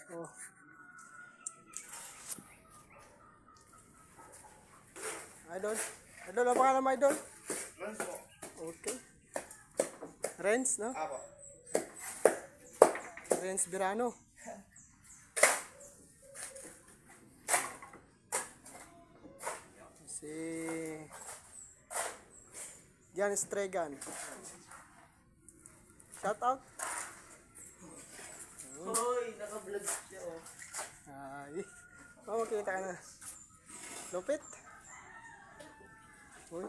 Oh. Idol. Idol, apa pangalan mo, Idol? Renz po. Okay. Renz, no? Apo. Renz Birano. Si Jan Stregan. Shout out. Hoy, naka-vlog siya oh. Ay. Oh, makita ka na. Lupit. Uy.